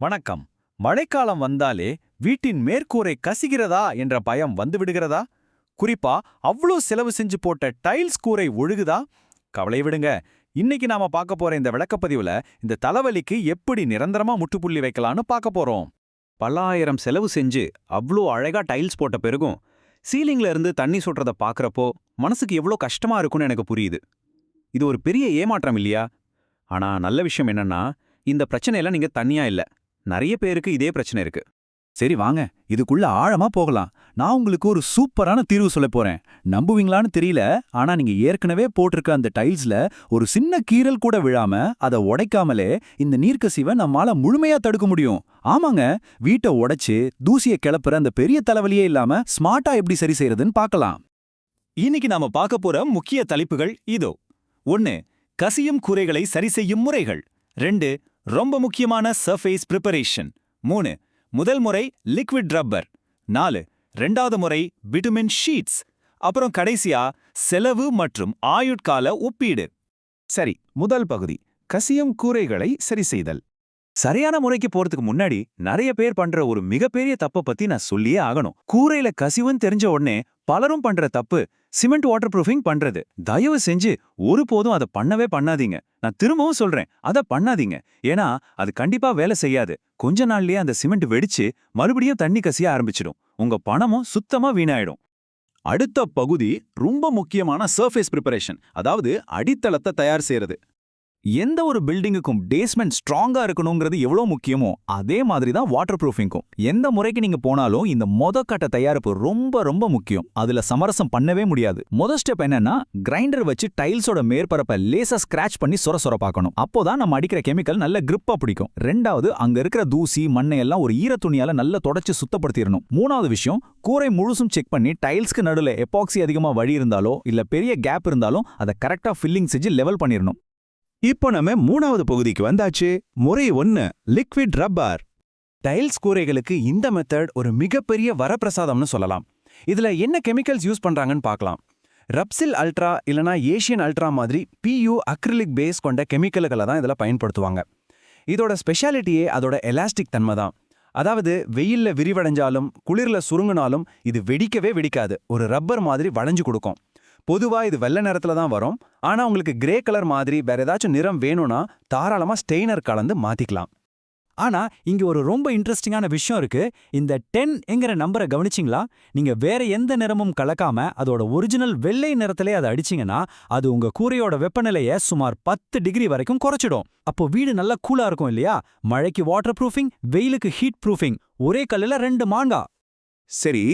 வணக்கம். மழைக்காலம் வந்தாலே வீட்டின் மேற்கூரை கசிகிறதா என்ற பயம் வந்துவிடுகிறதா? குறிப்பா அவ்ளோ செலவு செஞ்சு போட்ட டைல்ஸ் கூரை ஒழுகுதா? கவலை விடுங்க. இன்னைக்கு நாம பார்க்க போற இந்த விளக்கப்பதிவுல இந்த தலைவலிக்கு எப்படி நிரந்தரமா முற்றுப்புள்ளி வைக்கலாம்னு பார்க்க போறோம். பல்லாயிரம் செலவு செஞ்சு அவ்ளோ அழகா டைல்ஸ் போட்ட பிறகும் சீலிங்ல இருந்து தண்ணி சொட்டுறத பார்க்கறப்போ மனசுக்கு எவ்வளோ கஷ்டமா இருக்கும்னு எனக்கு புரியுது. இது ஒரு பெரிய ஏமாற்றம் இல்லையா? ஆனா நல்ல விஷயம் என்னன்னா, இந்த பிரச்சனையெல்லாம் நீங்க தனியா இல்ல. நிறைய பேருக்கு இதே பிரச்சனை இருக்கு. சரி வாங்க, இதுக்குள்ள ஆழமா போகலாம். நான் உங்களுக்கு ஒரு சூப்பரான தீர்வு சொல்லப் போறேன். நம்புவீங்களான்னு தெரியல, ஆனா நீங்க ஏற்கனவே போட்டிருக்க அந்த டைல்ஸ்ல ஒரு சின்ன கீறல் கூட விழாம அதை உடைக்காமலே இந்த நீர்க்கசிவை நம்மால முழுமையா தடுக்க முடியும். ஆமாங்க, வீட்டை உடைச்சு தூசியை கிளப்புற அந்த பெரிய தலைவலியே இல்லாம ஸ்மார்ட்டா எப்படி சரி செய்யறதுன்னு பார்க்கலாம். இன்னைக்கு நாம பார்க்க போற முக்கிய தலைப்புகள் இதோ. 1. கசியும் கூரைகளை சரி செய்யும் முறைகள். 2. ரொம்ப முக்கியமான சர்ஃபேஸ் ப்ரிப்பரேஷன். 3. முதல் முறை லிக்விட் ரப்பர். 4. ரெண்டாவது முறை பிட்டுமின் ஷீட்ஸ். அப்புறம் கடைசியா செலவு மற்றும் ஆயுட்கால ஒப்பீடு. சரி, முதல் பகுதி கசியும் கூரைகளை சரி செய்தல். சரியான முறைக்கு போறதுக்கு முன்னாடி நிறைய பேர் பண்ற ஒரு மிகப்பெரிய தப்ப பத்தி நான் சொல்லியே ஆகணும். கூரையில கசிவுன்னு தெரிஞ்ச உடனே பலரும் பண்ற தப்பு சிமெண்ட் வாட்டர் ப்ரூஃபிங் பண்றது. தயவு செஞ்சு ஒருபோதும் அதை பண்ணவே பண்ணாதீங்க. நான் திரும்பவும் சொல்றேன், அதை பண்ணாதீங்க. ஏன்னா அது கண்டிப்பா வேலை செய்யாது. கொஞ்ச நாள்லயே அந்த சிமெண்ட் வெடிச்சு மறுபடியும் தண்ணி கசிய ஆரம்பிச்சிடும். உங்க பணமும் சுத்தமா வீணாயிடும். அடுத்த பகுதி ரொம்ப முக்கியமான சர்ஃபேஸ் ப்ரிப்பரேஷன், அதாவது அடித்தளத்தை தயார் செய்யறது. எந்த ஒரு பில்டிங்குக்கும் பேஸ்மெண்ட் ஸ்ட்ராங்கா இருக்கணுங்கிறது எவ்வளோ முக்கியமோ அதே மாதிரி தான் வாட்டர் ப்ரூஃபிங்கும். எந்த முறைக்கு நீங்க போனாலும் இந்த கட்ட தயாரிப்பு ரொம்ப ரொம்ப முக்கியம். அதுல சமரசம் பண்ணவே முடியாது. ஸ்டெப் என்னன்னா, கிரைண்டர் வச்சு டைல்ஸோட மேற்பரப்பை லேசா ஸ்கிராச் பண்ணி சொர பார்க்கணும். அப்போதான் நம்ம அடிக்கிற கெமிக்கல் நல்ல கிரிப்பா பிடிக்கும். 2வது, அங்க இருக்கிற தூசி மண்ணை எல்லாம் ஒரு ஈர துணியால நல்லா தொடச்சு சுத்தப்படுத்திடணும். 3வது விஷயம், கூரை முழுசும் செக் பண்ணி டைல்ஸ்க்கு நடுவில் எபாக்சி அதிகமா வழி இருந்தாலோ இல்ல பெரிய கேப் இருந்தாலும் அதை கரெக்டா ஃபில்லிங் செஞ்சு லெவல் பண்ணிடணும். இப்போ நம்ம 3வது பகுதிக்கு வந்தாச்சு. முறை 1, லிக்விட் ரப்பர். டைல்ஸ் கூரைகளுக்கு இந்த மெத்தட் ஒரு மிகப்பெரிய வரப்பிரசாதம்னு சொல்லலாம். இதுல என்ன கெமிக்கல்ஸ் யூஸ் பண்றாங்கன்னு பார்க்கலாம். ரப்சில் அல்ட்ரா இல்லனா ஏஷியன் அல்ட்ரா மாதிரி PU அக்ரிலிக் பேஸ் கொண்ட கெமிக்கல்களை தான் இதில் பயன்படுத்துவாங்க. இதோட ஸ்பெஷாலிட்டியே அதோட எலாஸ்டிக் தன்மை தான். அதாவது வெயில்ல விரிவடைஞ்சாலும் குளிர்ல சுருங்கினாலும் இது வெடிக்கவே வெடிக்காது. ஒரு ரப்பர் மாதிரி வளைஞ்சு கொடுக்கும். பொதுவா இது வெள்ளை நிறத்துல தான் வரும். ஆனா உங்களுக்கு கிரே கலர் மாதிரி வேற ஏதாச்சும் நிறம் வேணும்னா தாராளமா ஸ்டெய்னர் கலந்து மாத்திக்கலாம். ஆனா இங்க ஒரு ரொம்ப இன்ட்ரெஸ்டிங்கான விஷயம் இருக்கு. இந்த 10ங்கிற நம்பரை கவனிச்சிங்களா? நீங்க வேற எந்த நிறமும் கலக்காம அதோட ஒரிஜினல் வெள்ளை நிறத்திலே அதை அடிச்சிங்கன்னா அது உங்க கூரையோட வெப்பநிலையை சுமார் 10 டிகிரி வரைக்கும் குறைச்சிடும். அப்போ வீடு நல்லா கூலா இருக்கும் இல்லையா? மழைக்கு வாட்டர் ப்ரூஃபிங், வெயிலுக்கு ஹீட் ப்ரூஃபிங், ஒரே கல்லுல 2 மாங்கா. சரி,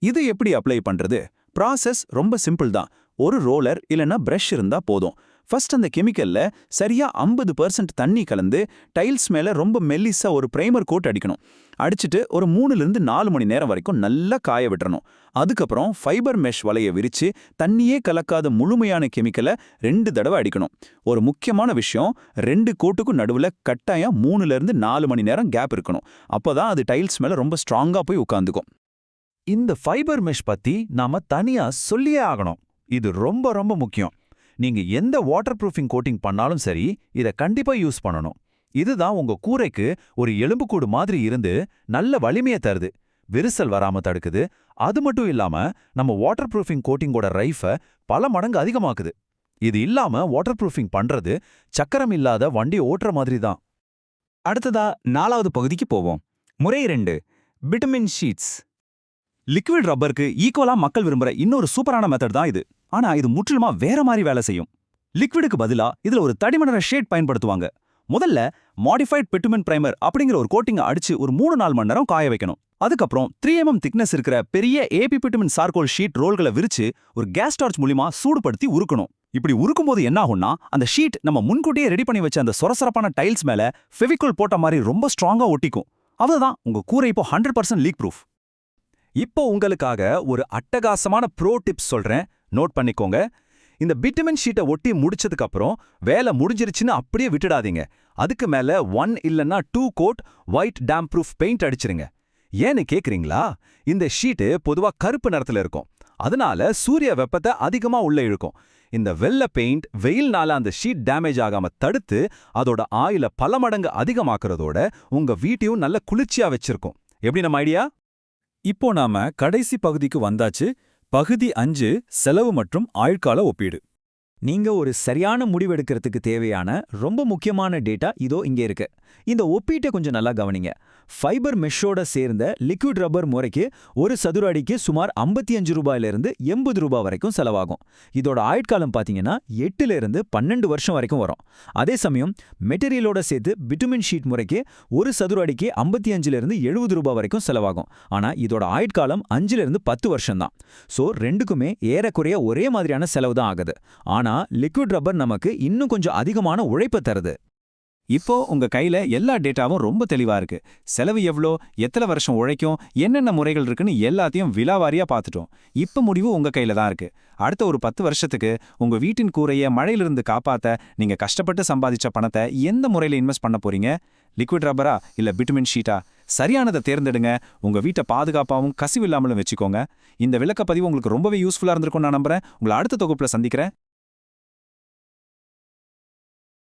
இது எப்படி அப்ளை பண்றது? ப்ராசஸ் ரொம்ப சிம்பிள் தான். ஒரு ரோலர் இல்லனா பிரஷ் இருந்தா போதும். ஃபர்ஸ்ட் அந்த கெமிக்கல்ல சரியா 50% தண்ணி கலந்து டைல்ஸ் மேல ரொம்ப மெல்லிசா ஒரு பிரைமர் கோட் அடிக்கணும். அடிச்சுட்டு ஒரு 3-4 மணி நேரம் வரைக்கும் நல்லா காய விட்டுறணும். அதுக்கப்புறம் ஃபைபர் மெஷ் வலையை விரிச்சு தண்ணியே கலக்காத முழுமையான கெமிக்கலை 2 தடவை அடிக்கணும். ஒரு முக்கியமான விஷயம், 2 கோட்டுக்கும் நடுவில் கட்டாயம் 3-4 மணி நேரம் கேப் இருக்கணும். அப்போதான் அது டைல்ஸ் மேல ரொம்ப ஸ்ட்ராங்கா போய் உட்காந்துக்கும். இந்த ஃபைபர் மெஷ் பத்தி நாம தனியா சொல்லியே ஆகணும். இது ரொம்ப ரொம்ப முக்கியம். நீங்க எந்த வாட்டர் ப்ரூஃபிங் கோட்டிங் பண்ணாலும் சரி, இதை கண்டிப்பா யூஸ் பண்ணணும். இதுதான் உங்க கூரைக்கு ஒரு எலும்புக்கூடு மாதிரி இருந்து நல்ல வலிமையை தருது, விரிசல் வராம தடுக்குது. அது மட்டும் இல்லாம நம்ம வாட்டர் ப்ரூஃபிங் கோட்டிங்கோட ரைஃபை பல மடங்கு அதிகமாக்குது. இது இல்லாம வாட்டர் ப்ரூஃபிங் பண்றது சக்கரம் இல்லாத வண்டி ஓட்டுற மாதிரி தான். அடுத்ததா 4வது பகுதிக்கு போவோம். முறை 2, பிட்டுமின் ஷீட்ஸ். லிக்விட் ரப்பருக்கு ஈக்குவலா மக்கள் விரும்புற இன்னொரு சூப்பரான மெத்தட் தான் இது. ஆனா இது முற்றிலுமா வேற மாதிரி வேலை செய்யும். லிக்விடுக்கு பதிலா இதுல ஒரு தடிமண ஷேட் பயன்படுத்துவாங்க. முதல்ல மாடிஃபைட் பிட்டுமின் பிரைமர் அப்படிங்கிற ஒரு கோட்டிங்கை அடிச்சு ஒரு 3-4 மணி நேரம் காய வைக்கணும். அதுக்கப்புறம் 3mm திக்னஸ் இருக்கிற பெரிய AP பிட்டுமின் சார்கோல் ஷீட் ரோல்களை விரிச்சு ஒரு கேஸ் டார்ச் மூலமா சூடுபடுத்தி உருக்கணும். இப்படி உருக்கும்போது என்ன ஆகும்னா, அந்த ஷீட் நம்ம முன்கூட்டியே ரெடி பண்ணி வச்ச அந்த சொரசரப்பான டைல்ஸ் மேல ஃபெவிகால் போட்ட மாதிரி ரொம்ப ஸ்ட்ராங்கா ஒட்டிக்கும். அதுதான் உங்க கூரை இப்போ 100% லீக் ப்ரூஃப். இப்போ உங்களுக்காக ஒரு அட்டகாசமான ப்ரோ டிப்ஸ் சொல்றேன், நோட் பண்ணிக்கோங்க. இந்த பிட்டுமின் ஷீட்டை ஒட்டி முடிச்சதுக்கு அப்புறம் வேலை முடிஞ்சிருச்சுன்னு அப்படியே விட்டுடாதீங்க. அதுக்கு மேல 1 இல்லனா 2 coat white damp proof paint அடிச்சிருங்க. ஏன்னு கேக்குறீங்களா? இந்த ஷீட்டு பொதுவா கருப்பு நிறத்துல இருக்கும். அதனால சூரிய வெப்பத்தை அதிகமா உள்ள இழுக்கும். இந்த வெள்ளை பெயிண்ட் வெயில்னால அந்த ஷீட் டேமேஜ் ஆகாம தடுத்து அதோட ஆயுள பல மடங்கு அதிகமாக்குறதோட உங்க வீட்டையும் நல்ல குளிர்ச்சியா வச்சிருக்கும். எப்படி நம்ம ஐடியா? இப்போ நாம கடைசி பகுதிக்கு வந்தாச்சு. பகுதி 5 செலவு மற்றும் ஆயுட்கால ஒப்பீடு. நீங்க ஒரு சரியான முடிவெடுக்கிறதுக்கு தேவையான ரொம்ப முக்கியமான டேட்டா இதோ இங்கே இருக்கு. இந்த ஒப்பீட்டை கொஞ்சம் நல்லா கவனிங்க. ஃபைபர் மெஷ்ஷோட சேர்ந்த லிக்விட் ரப்பர் முறைக்கு ஒரு சதுர அடிக்கு சுமார் 55 ரூபாயிலிருந்து 80 ரூபாய் வரைக்கும் செலவாகும். இதோட ஆயுட்காலம் பார்த்தீங்கன்னா 8 இருந்து 12 வருஷம் வரைக்கும் வரும். அதே சமயம் மெட்டீரியலோட சேர்த்து பிட்டுமின் ஷீட் முறைக்கு ஒரு சதுர அடிக்கு 55 இருந்து 70 ரூபாய் வரைக்கும் செலவாகும். ஆனா இதோட ஆயுட்காலம் 5 இருந்து 10 வருஷம் தான். ஸோ ரெண்டுக்குமே ஏறக்குறைய ஒரே மாதிரியான செலவு தான் ஆகுது. ஆனா லிக்விட் ரப்பர் நமக்கு இன்னும் கொஞ்சம் அதிகமான உழைப்பை தருது. இப்போ உங்க கையில எல்லா டேட்டாவும் ரொம்ப தெளிவா இருக்கு. செலவு எவ்வளோ, எத்தனை வருஷம் உழைக்கும், என்னென்ன முறைகள் இருக்குன்னு எல்லாத்தையும் விலாவாரியா பார்த்துட்டோம். இப்ப முடிவு உங்க கையில தான் இருக்கு. அடுத்த ஒரு 10 வருஷத்துக்கு உங்க வீட்டின் கூரையை மழையிலிருந்து காப்பாத்த நீங்க கஷ்டப்பட்டு சம்பாதிச்ச பணத்தை எந்த முறையில இன்வெஸ்ட் பண்ண போறீங்க? லிக்விட் ரப்பரா இல்ல பிட்டுமின் ஷீட்டா? சரியானதை தேர்ந்தெடுங்க. உங்க வீட்டை பாதுகாப்பாகவும் கசிவு இல்லாமலும் வச்சுக்கோங்க. இந்த விளக்கப்பதிவு உங்களுக்கு ரொம்பவே யூஸ்ஃபுல்லா இருந்திருக்கும் நான் நம்புறேன். உங்களை அடுத்த தொகுப்புல சந்திக்கிறேன்.